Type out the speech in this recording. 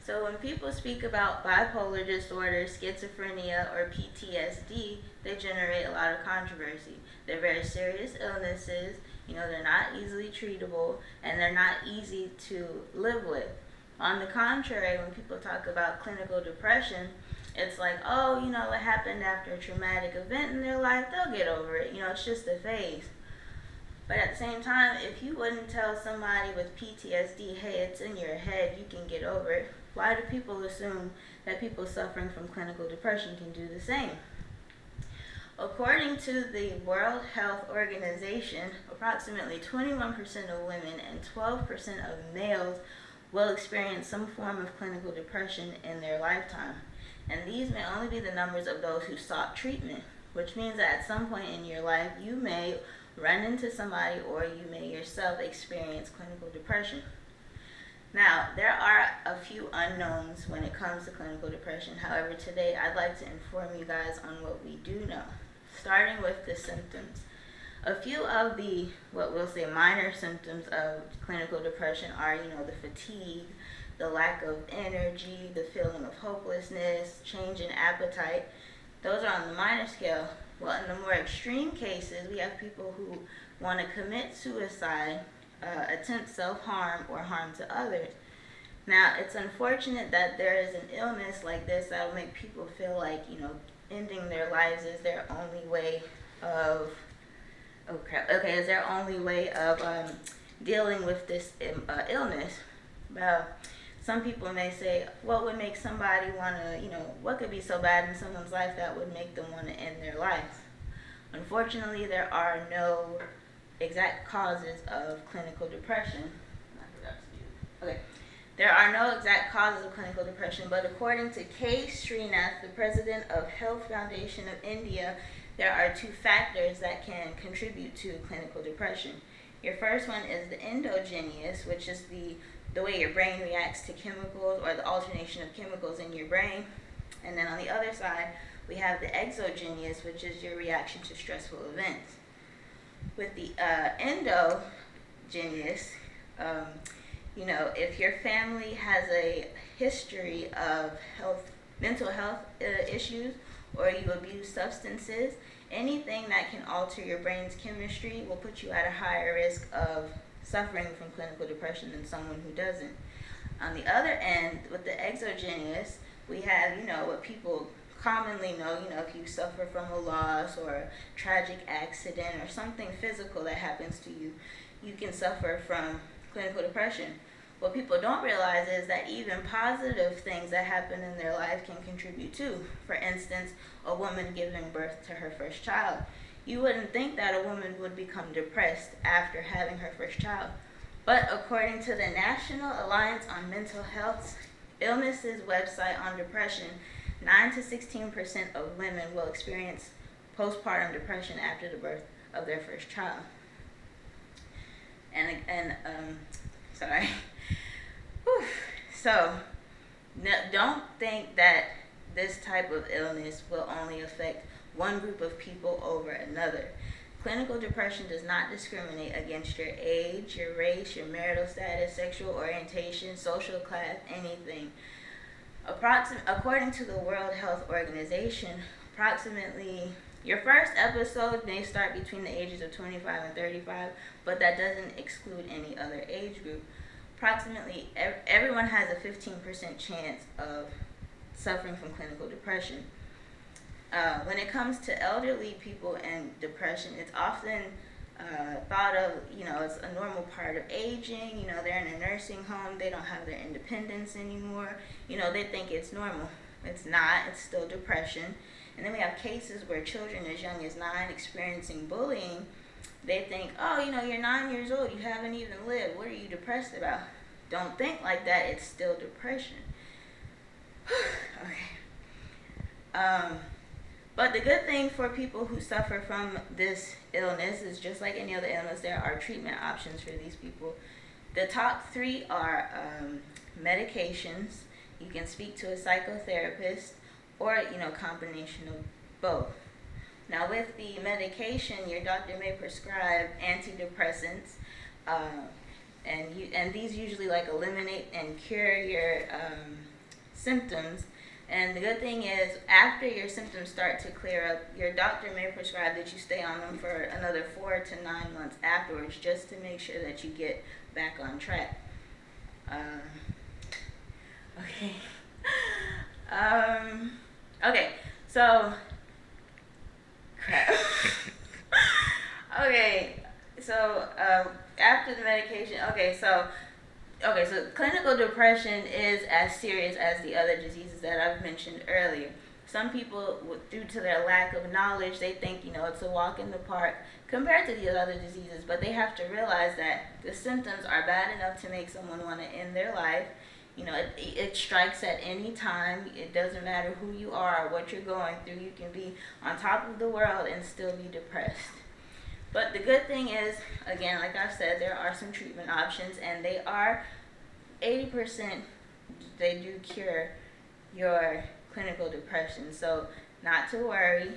So when people speak about bipolar disorder, schizophrenia, or PTSD, they generate a lot of controversy. They're very serious illnesses, they're not easily treatable, and they're not easy to live with. On the contrary, when people talk about clinical depression, it's like, oh, it happened after a traumatic event in their life, they'll get over it. It's just a phase. But at the same time, if you wouldn't tell somebody with PTSD, hey, it's in your head, you can get over it, why do people assume that people suffering from clinical depression can do the same? According to the World Health Organization, approximately 21% of women and 12% of males will experience some form of clinical depression in their lifetime. And these may only be the numbers of those who sought treatment, which means that at some point in your life, you may run into somebody or you may yourself experience clinical depression. Now, there are a few unknowns when it comes to clinical depression. However, today I'd like to inform you guys on what we do know, starting with the symptoms. A few of the, what we'll say, minor symptoms of clinical depression are, the fatigue, the lack of energy, the feeling of hopelessness, change in appetite. Those are on the minor scale. Well, in the more extreme cases, we have people who want to commit suicide, attempt self-harm, or harm to others. Now, it's unfortunate that there is an illness like this that will make people feel like, ending their lives is their only way of, is their only way of dealing with this illness. Well, some people may say, what would make somebody want to, what could be so bad in someone's life that would make them want to end their life? Unfortunately, there are no exact causes of clinical depression. There are no exact causes of clinical depression, but according to K. Srinath, the president of Health Foundation of India, there are two factors that can contribute to clinical depression. Your first one is the endogenous, which is the way your brain reacts to chemicals, or the alternation of chemicals in your brain. And then on the other side, we have the exogenous, which is your reaction to stressful events. With the endogenous, if your family has a history of mental health issues, or you abuse substances, anything that can alter your brain's chemistry will put you at a higher risk of suffering from clinical depression than someone who doesn't. On the other end, with the exogenous, we have, what people commonly know, if you suffer from a loss or a tragic accident or something physical that happens to you, you can suffer from clinical depression. What people don't realize is that even positive things that happen in their life can contribute too. For instance, a woman giving birth to her first child. You wouldn't think that a woman would become depressed after having her first child. But according to the National Alliance on Mental Health Illnesses website on depression, 9 to 16% of women will experience postpartum depression after the birth of their first child. Sorry. Whew. So, don't think that this type of illness will only affect one group of people over another. Clinical depression does not discriminate against your age, your race, your marital status, sexual orientation, social class, anything. According to the World Health Organization, approximately your first episode may start between the ages of 25 and 35, but that doesn't exclude any other age group. Approximately everyone has a 15% chance of suffering from clinical depression. When it comes to elderly people and depression, it's often thought of, it's a normal part of aging. They're in a nursing home. They don't have their independence anymore. They think it's normal. It's not. It's still depression. And then we have cases where children as young as 9 experiencing bullying. They think, oh, you're 9 years old. You haven't even lived. What are you depressed about? Don't think like that. It's still depression. Okay. But the good thing for people who suffer from this illness is, just like any other illness, there are treatment options for these people. The top 3 are medications. You can speak to a psychotherapist, or combination of both. Now, with the medication, your doctor may prescribe antidepressants, and these usually eliminate and cure your symptoms. And the good thing is, after your symptoms start to clear up, your doctor may prescribe that you stay on them for another 4 to 9 months afterwards, just to make sure that you get back on track. Okay. Okay, so, crap. Okay, so after the medication, so clinical depression is as serious as the other diseases that I've mentioned earlier. Some people, due to their lack of knowledge, they think, it's a walk in the park compared to the other diseases, but they have to realize that the symptoms are bad enough to make someone want to end their life. It strikes at any time. It doesn't matter who you are or what you're going through. You can be on top of the world and still be depressed. But the good thing is, again, like I've said, there are some treatment options, and they are 80%, they do cure your clinical depression. So not to worry.